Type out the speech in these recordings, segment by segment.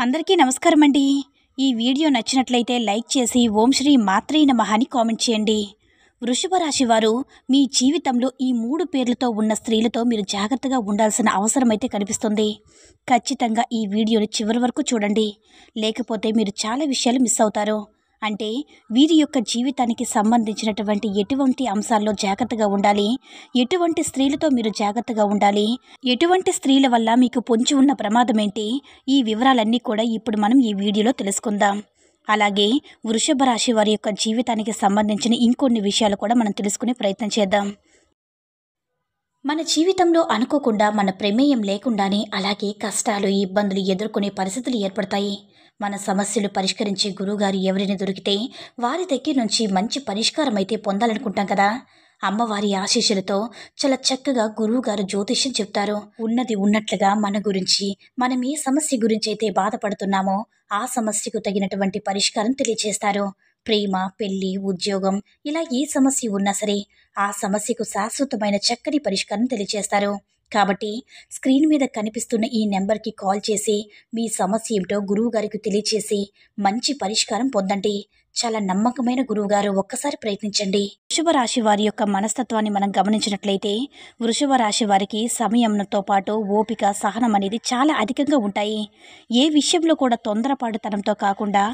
అందరికీ నమస్కారం అండి. ఈ వీడియో నచ్చినట్లయితే లైక్ చేసి ఓం శ్రీ మాత్రే నమః అని కామెంట్ చేయండి. వృషభ రాశి వారు మీ జీవితంలో ఈ 3 పేర్లతో ఉన్న స్త్రీలతో మీరు జాగ్రత్తగా ఉండాల్సిన అవసరం అయితే కనిపిస్తుంది. ఖచ్చితంగా ఈ వీడియోని చివరి వరకు చూడండి. లేకపోతే మీరు చాలా విషయాలు మిస్ అవుతారు. అంటే వీరి యొక్క జీవితానికి సంబంధించినటువంటి ఎటువంటి అంశాల్లో జాగ్రత్తగా ఉండాలి, ఎటువంటి స్త్రీలతో మీరు జాగ్రత్తగా ఉండాలి, ఎటువంటి స్త్రీల వల్ల మీకు పొంచి ఉన్న ప్రమాదం ఏంటి, ఈ వివరాలన్నీ కూడా ఇప్పుడు మనం ఈ వీడియోలో తెలుసుకుందాం. అలాగే వృషభ రాశి వారి యొక్క జీవితానికి సంబంధించిన ఇంకొన్ని విషయాలు కూడా మనం తెలుసుకునే ప్రయత్నం చేద్దాం. మన జీవితంలో అనుకోకుండా మన ప్రమేయం లేకుండానే అలాగే కష్టాలు, ఇబ్బందులు ఎదుర్కొనే పరిస్థితులు ఏర్పడతాయి. మన సమస్యలు పరిష్కరించే గురువుగారు ఎవరైనా దొరికితే వారి దగ్గర నుంచి మంచి పరిష్కారం అయితే పొందాలనుకుంటాం కదా. అమ్మవారి ఆశీస్సులతో చాలా చక్కగా గురువుగారు జ్యోతిష్యం చెప్తారు. ఉన్నది ఉన్నట్లుగా మన గురించి, మనం ఏ సమస్య గురించి అయితే బాధపడుతున్నామో ఆ సమస్యకు తగినటువంటి పరిష్కారం తెలియజేస్తారు. ప్రేమ, పెళ్లి, ఉద్యోగం ఇలా ఏ సమస్య ఉన్నా సరే ఆ సమస్యకు శాశ్వతమైన చక్కని పరిష్కారం తెలియజేస్తారు. కాబట్టి స్క్రీన్ మీద కనిపిస్తున్న ఈ నెంబర్కి కాల్ చేసి మీ సమస్య ఏమిటో గురువుగారికి తెలియచేసి మంచి పరిష్కారం పొందండి. చాలా నమ్మకమైన గురువుగారు, ఒక్కసారి ప్రయత్నించండి. వృషభ రాశి వారి యొక్క మనస్తత్వాన్ని మనం గమనించినట్లయితే వృషభ రాశి వారికి సమయంతో పాటు ఓపిక, సహనం అనేది చాలా అధికంగా ఉంటాయి. ఏ విషయంలో కూడా తొందరపాటుతనంతో కాకుండా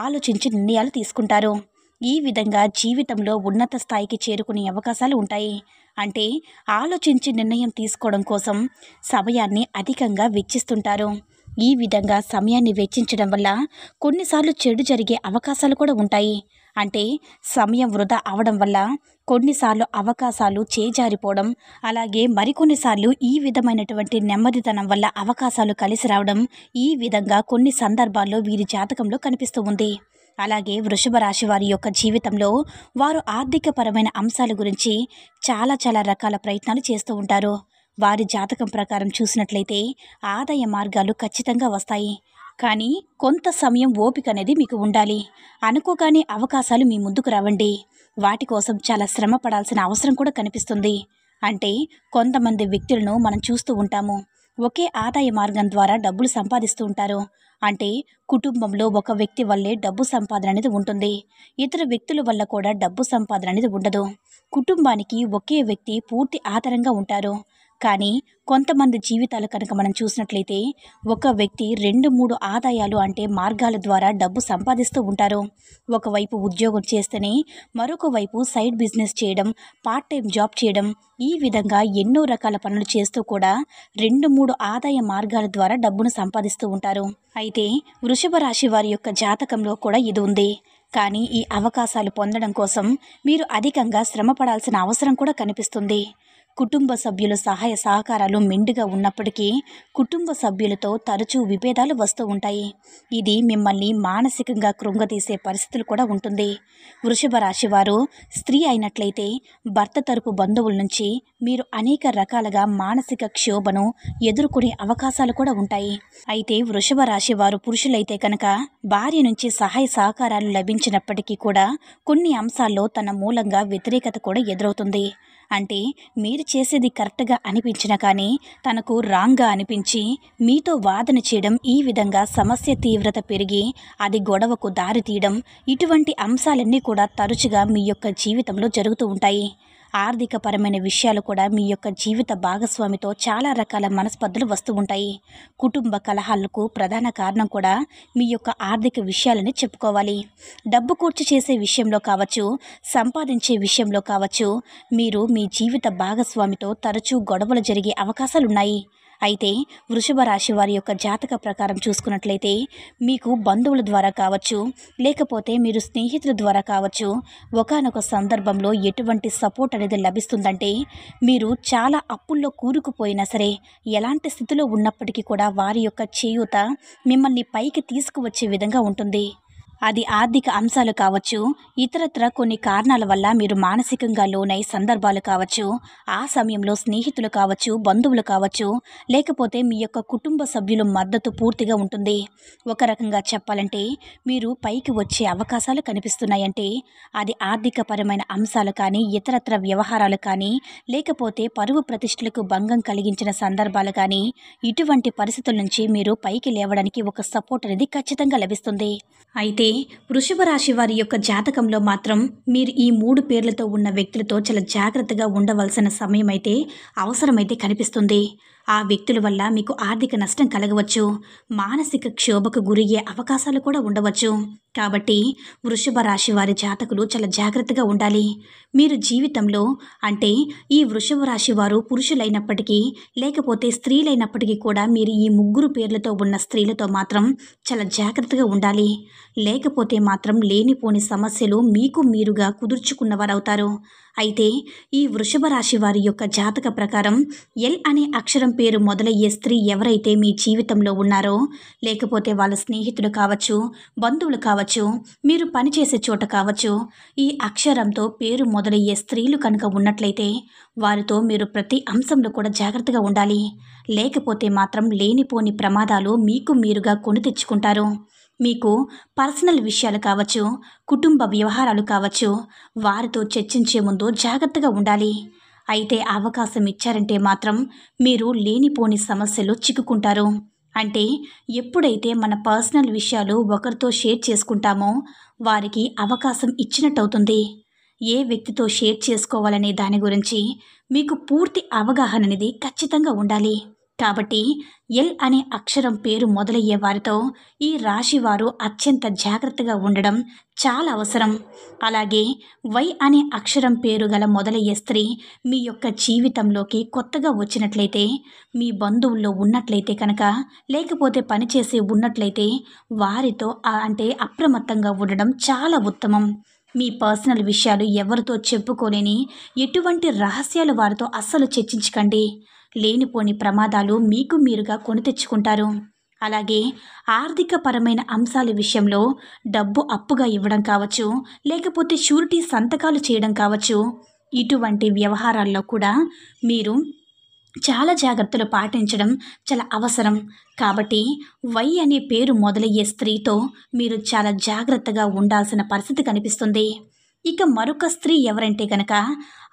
ఆలోచించి నిర్ణయాలు తీసుకుంటారు. ఈ విధంగా జీవితంలో ఉన్నత స్థాయికి చేరుకునే అవకాశాలు ఉంటాయి. అంటే ఆలోచించి నిర్ణయం తీసుకోవడం కోసం సమయాన్ని అధికంగా వెచ్చిస్తుంటారు. ఈ విధంగా సమయాన్ని వెచ్చించడం వల్ల కొన్నిసార్లు చెడు జరిగే అవకాశాలు కూడా ఉంటాయి. అంటే సమయం వృధా అవడం వల్ల కొన్నిసార్లు అవకాశాలు చేజారిపోవడం, అలాగే మరికొన్నిసార్లు ఈ విధమైనటువంటి నెమ్మదితనం వల్ల అవకాశాలు కలిసి రావడం, ఈ విధంగా కొన్ని సందర్భాల్లో వీరి జాతకంలో కనిపిస్తూ ఉంది. అలాగే వృషభ రాశి వారి యొక్క జీవితంలో వారు ఆర్థికపరమైన అంశాల గురించి చాలా రకాల ప్రయత్నాలు చేస్తూ ఉంటారు. వారి జాతకం ప్రకారం చూసినట్లయితే ఆదాయ మార్గాలు ఖచ్చితంగా వస్తాయి. కానీ కొంత సమయం ఓపిక అనేది మీకు ఉండాలి. అనుకోగానే అవకాశాలు మీ ముందుకు రావండి. వాటి కోసం చాలా శ్రమ పడాల్సిన అవసరం కూడా కనిపిస్తుంది. అంటే కొంతమంది వ్యక్తులను మనం చూస్తూ ఉంటాము. ఒకే ఆదాయ మార్గం ద్వారా డబ్బులు సంపాదిస్తూ ఉంటారు. అంటే కుటుంబంలో ఒక వ్యక్తి వల్లే డబ్బు సంపాదన అనేది ఉంటుంది. ఇతర వ్యక్తుల వల్ల కూడా డబ్బు సంపాదన అనేది ఉండదు. కుటుంబానికి ఒకే వ్యక్తి పూర్తి ఆధారంగా ఉంటారు. కానీ కొంతమంది జీవితాలు కనుక మనం చూసినట్లయితే ఒక వ్యక్తి 2-3 ఆదాయాలు అంటే మార్గాల ద్వారా డబ్బు సంపాదిస్తూ ఉంటారు. ఒకవైపు ఉద్యోగం చేస్తేనే మరొక వైపు సైడ్ బిజినెస్ చేయడం, పార్ట్ టైం జాబ్ చేయడం, ఈ విధంగా ఎన్నో రకాల పనులు చేస్తూ కూడా 2-3 ఆదాయ మార్గాల ద్వారా డబ్బును సంపాదిస్తూ ఉంటారు. అయితే వృషభ రాశి వారి యొక్క జాతకంలో కూడా ఇది ఉంది. కానీ ఈ అవకాశాలు పొందడం కోసం మీరు అధికంగా శ్రమ పడాల్సిన అవసరం కూడా కనిపిస్తుంది. కుటుంబ సభ్యుల సహాయ సహకారాలు మెండుగా ఉన్నప్పటికీ కుటుంబ సభ్యులతో తరచూ విభేదాలు వస్తూ ఉంటాయి. ఇది మిమ్మల్ని మానసికంగా కృంగతీసే పరిస్థితులు కూడా ఉంటుంది. వృషభ రాశి వారు స్త్రీ అయినట్లయితే భర్త తరపు బంధువుల నుంచి మీరు అనేక రకాలుగా మానసిక క్షోభను ఎదుర్కొనే అవకాశాలు కూడా ఉంటాయి. అయితే వృషభ రాశి వారు పురుషులైతే కనుక భార్య నుంచి సహాయ సహకారాలు లభించినప్పటికీ కూడా కొన్ని అంశాల్లో తన మూలంగా వ్యతిరేకత కూడా ఎదురవుతుంది. అంటే మీరు చేసేది కరెక్ట్గా అనిపించినా కానీ తనకు రాంగ్గా అనిపించి మీతో వాదన చేయడం, ఈ విధంగా సమస్య తీవ్రత పెరిగి అది గొడవకు దారి తీయడం, ఇటువంటి అంశాలన్నీ కూడా తరచుగా మీ యొక్క జీవితంలో జరుగుతూ ఉంటాయి. ఆర్థికపరమైన విషయాలు కూడా మీ యొక్క జీవిత భాగస్వామితో చాలా రకాల మనస్పర్ధలు వస్తూ ఉంటాయి. కుటుంబ కలహాలకు ప్రధాన కారణం కూడా మీ యొక్క ఆర్థిక విషయాలని చెప్పుకోవాలి. డబ్బు ఖర్చు చేసే విషయంలో కావచ్చు, సంపాదించే విషయంలో కావచ్చు, మీరు మీ జీవిత భాగస్వామితో తరచూ గొడవలు జరిగే అవకాశాలున్నాయి. అయితే వృషభ రాశి వారి యొక్క జాతక ప్రకారం చూసుకున్నట్లయితే మీకు బంధువుల ద్వారా కావచ్చు, లేకపోతే మీరు స్నేహితుల ద్వారా కావచ్చు, ఒకానొక సందర్భంలో ఎటువంటి సపోర్ట్ అనేది లభిస్తుందంటే మీరు చాలా అప్పుల్లో కూరుకుపోయినా సరే, ఎలాంటి స్థితిలో ఉన్నప్పటికీ కూడా వారి యొక్క చేయూత మిమ్మల్ని పైకి తీసుకువచ్చే విధంగా ఉంటుంది. అది ఆర్థిక అంశాలు కావచ్చు, ఇతరత్ర కొన్ని కారణాల వల్ల మీరు మానసికంగా లోనై సందర్భాలు కావచ్చు, ఆ సమయంలో స్నేహితులు కావచ్చు, బంధువులు కావచ్చు, లేకపోతే మీ యొక్క కుటుంబ సభ్యుల మద్దతు పూర్తిగా ఉంటుంది. ఒక రకంగా చెప్పాలంటే మీరు పైకి వచ్చే అవకాశాలు కనిపిస్తున్నాయంటే అది ఆర్థికపరమైన అంశాలు కానీ, ఇతరత్ర వ్యవహారాలు కానీ, లేకపోతే పరువు ప్రతిష్టలకు భంగం కలిగించిన సందర్భాలు కానీ, ఇటువంటి పరిస్థితుల నుంచి మీరు పైకి లేవడానికి ఒక సపోర్ట్ అనేది ఖచ్చితంగా లభిస్తుంది. అయితే వృషభ రాశి వారి యొక్క జాతకంలో మాత్రం మీరు ఈ 3 పేర్లతో ఉన్న వ్యక్తులతో చాలా జాగ్రత్తగా ఉండవలసిన సమయం అయితే అవసరమైతే కనిపిస్తుంది. ఆ వ్యక్తుల వల్ల మీకు ఆర్థిక నష్టం కలగవచ్చు, మానసిక క్షోభకు గురయ్యే అవకాశాలు కూడా ఉండవచ్చు. కాబట్టి వృషభ రాశి వారి జాతకులు చాలా జాగ్రత్తగా ఉండాలి. మీరు జీవితంలో అంటే ఈ వృషభ రాశి వారు పురుషులైనప్పటికీ లేకపోతే స్త్రీలైనప్పటికీ కూడా మీరు ఈ 3 పేర్లతో ఉన్న స్త్రీలతో మాత్రం చాలా జాగ్రత్తగా ఉండాలి. లేకపోతే మాత్రం లేనిపోని సమస్యలు మీకు మీరుగా కుదుర్చుకున్నవారవుతారు. అయితే ఈ వృషభ రాశి వారి యొక్క జాతక ప్రకారం ఎల్ అనే అక్షరం పేరు మొదలయ్యే స్త్రీ ఎవరైతే మీ జీవితంలో ఉన్నారో, లేకపోతే వాళ్ళ స్నేహితులు కావచ్చు, బంధువులు కావచ్చు, మీరు పనిచేసే చోట కావచ్చు, ఈ అక్షరంతో పేరు మొదలయ్యే స్త్రీలు కనుక ఉన్నట్లయితే వారితో మీరు ప్రతి అంశంలో కూడా జాగ్రత్తగా ఉండాలి. లేకపోతే మాత్రం లేనిపోని ప్రమాదాలు మీకు మీరుగా కొని తెచ్చుకుంటారు. మీకు పర్సనల్ విషయాలు కావచ్చు, కుటుంబ వ్యవహారాలు కావచ్చు, వారితో చర్చించే ముందు జాగ్రత్తగా ఉండాలి. అయితే అవకాశం ఇచ్చారంటే మాత్రం మీరు లేనిపోని సమస్యలు చిక్కుకుంటారు. అంటే ఎప్పుడైతే మన పర్సనల్ విషయాలు ఒకరితో షేర్ చేసుకుంటామో వారికి అవకాశం ఇచ్చినట్టవుతుంది. ఏ వ్యక్తితో షేర్ చేసుకోవాలనే దాని గురించి మీకు పూర్తి అవగాహన అనేది ఖచ్చితంగా ఉండాలి. కాబట్టి ఎల్ అనే అక్షరం పేరు మొదలయ్యే వారితో ఈ రాశి వారు అత్యంత జాగ్రత్తగా ఉండడం చాలా అవసరం. అలాగే వై అనే అక్షరం పేరు గల మొదలయ్యే స్త్రీ మీ యొక్క జీవితంలోకి కొత్తగా వచ్చినట్లయితే, మీ బంధువుల్లో ఉన్నట్లయితే కనుక, లేకపోతే పనిచేసి ఉన్నట్లయితే వారితో అంటే అప్రమత్తంగా ఉండడం చాలా ఉత్తమం. మీ పర్సనల్ విషయాలు ఎవరితో చెప్పుకోలేని ఎటువంటి రహస్యాలు వారితో అస్సలు చర్చించకండి. లేనిపోని ప్రమాదాలు మీకు మీరుగా కొని తెచ్చుకుంటారు. అలాగే ఆర్థికపరమైన అంశాల విషయంలో డబ్బు అప్పుగా ఇవ్వడం కావచ్చు, లేకపోతే షూరిటీ సంతకాలు చేయడం కావచ్చు, ఇటువంటి వ్యవహారాల్లో కూడా మీరు చాలా జాగ్రత్తలు పాటించడం చాలా అవసరం. కాబట్టి వై అనే పేరు మొదలయ్యే స్త్రీతో మీరు చాలా జాగ్రత్తగా ఉండాల్సిన పరిస్థితి కనిపిస్తుంది. ఇక మరొక స్త్రీ ఎవరంటే కనుక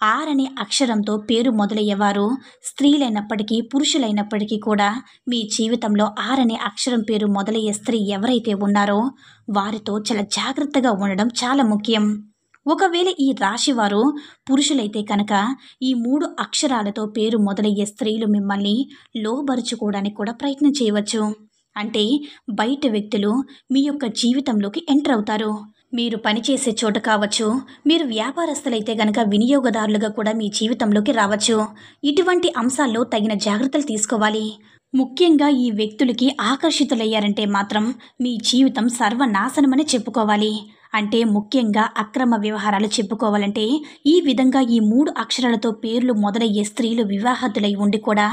ఆర్ అనే అక్షరంతో పేరు మొదలయ్యేవారు స్త్రీలైనప్పటికీ పురుషులైనప్పటికీ కూడా మీ జీవితంలో ఆర్ అనే అక్షరం పేరు మొదలయ్యే స్త్రీ ఎవరైతే ఉన్నారో వారితో చాలా జాగ్రత్తగా ఉండడం చాలా ముఖ్యం. ఒకవేళ ఈ రాశివారు పురుషులైతే కనుక ఈ 3 అక్షరాలతో పేరు మొదలయ్యే స్త్రీలు మిమ్మల్ని లోబరుచుకోవడానికి కూడా ప్రయత్నం చేయవచ్చు. అంటే బయట వ్యక్తులు మీ యొక్క జీవితంలోకి ఎంటర్ అవుతారు. మీరు పనిచేసే చోట కావచ్చు, మీరు వ్యాపారస్తులైతే గనక వినియోగదారులుగా కూడా మీ జీవితంలోకి రావచ్చు. ఇటువంటి అంశాల్లో తగిన జాగ్రత్తలు తీసుకోవాలి. ముఖ్యంగా ఈ వ్యక్తులకి ఆకర్షితులయ్యారంటే మాత్రం మీ జీవితం సర్వనాశనమని చెప్పుకోవాలి. అంటే ముఖ్యంగా అక్రమ వ్యవహారాలు చెప్పుకోవాలంటే ఈ విధంగా ఈ 3 అక్షరాలతో పేర్లు మొదలయ్యే స్త్రీలు వివాహితులై ఉండి కూడా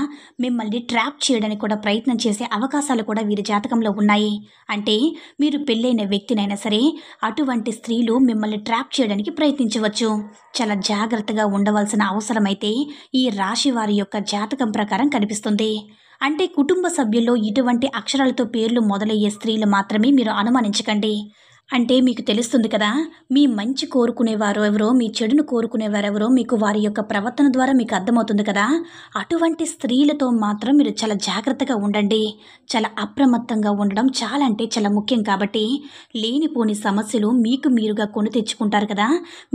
మిమ్మల్ని ట్రాప్ చేయడానికి కూడా ప్రయత్నం చేసే అవకాశాలు కూడా వీరి జాతకంలో ఉన్నాయి. అంటే మీరు పెళ్ళైన వ్యక్తినైనా సరే అటువంటి స్త్రీలు మిమ్మల్ని ట్రాప్ చేయడానికి ప్రయత్నించవచ్చు. చాలా జాగ్రత్తగా ఉండవలసిన అవసరమైతే ఈ రాశి వారి యొక్క జాతకం ప్రకారం కనిపిస్తుంది. అంటే కుటుంబ సభ్యుల్లో ఇటువంటి అక్షరాలతో పేర్లు మొదలయ్యే స్త్రీలు మాత్రమే మీరు అనుమానించకండి. అంటే మీకు తెలుస్తుంది కదా, మీ మంచి కోరుకునేవారు ఎవరో, మీ చెడును కోరుకునేవారెవరో మీకు వారి యొక్క ప్రవర్తన ద్వారా మీకు అర్థమవుతుంది కదా. అటువంటి స్త్రీలతో మాత్రం మీరు చాలా జాగ్రత్తగా ఉండండి. చాలా అప్రమత్తంగా ఉండడం చాలా అంటే చాలా ముఖ్యం. కాబట్టి లేనిపోని సమస్యలు మీకు మీరుగా కొని తెచ్చుకుంటారు కదా.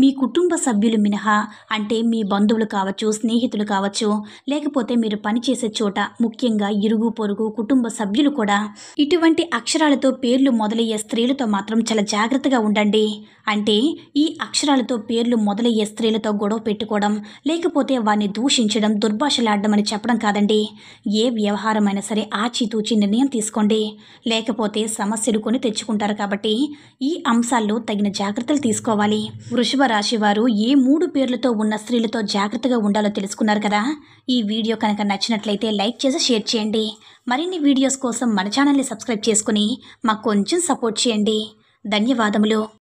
మీ కుటుంబ సభ్యులు మినహా అంటే మీ బంధువులు కావచ్చు, స్నేహితులు కావచ్చు, లేకపోతే మీరు పనిచేసే చోట ముఖ్యంగా ఇరుగు పొరుగు కుటుంబ సభ్యులు కూడా ఇటువంటి అక్షరాలతో పేర్లు మొదలయ్యే స్త్రీలతో మాత్రం చాలా జాగ్రత్తగా ఉండండి. అంటే ఈ అక్షరాలతో పేర్లు మొదలయ్యే స్త్రీలతో గొడవ పెట్టుకోవడం, లేకపోతే వారిని దూషించడం, దుర్భాషలాడడం అని చెప్పడం కాదండి. ఏ వ్యవహారమైనా సరే ఆచితూచి నిర్ణయం తీసుకోండి. లేకపోతే సమస్యలు కొని తెచ్చుకుంటారు. కాబట్టి ఈ అంశాల్లో తగిన జాగ్రత్తలు తీసుకోవాలి. వృషభ రాశి వారు ఏ 3 పేర్లతో ఉన్న స్త్రీలతో జాగ్రత్తగా ఉండాలో తెలుసుకున్నారు కదా. ఈ వీడియో కనుక నచ్చినట్లయితే లైక్ చేసి షేర్ చేయండి. మరిన్ని వీడియోస్ కోసం మన ఛానల్ని సబ్స్క్రైబ్ చేసుకుని మాకు కొంచెం సపోర్ట్ చేయండి. ధన్యవాదములు.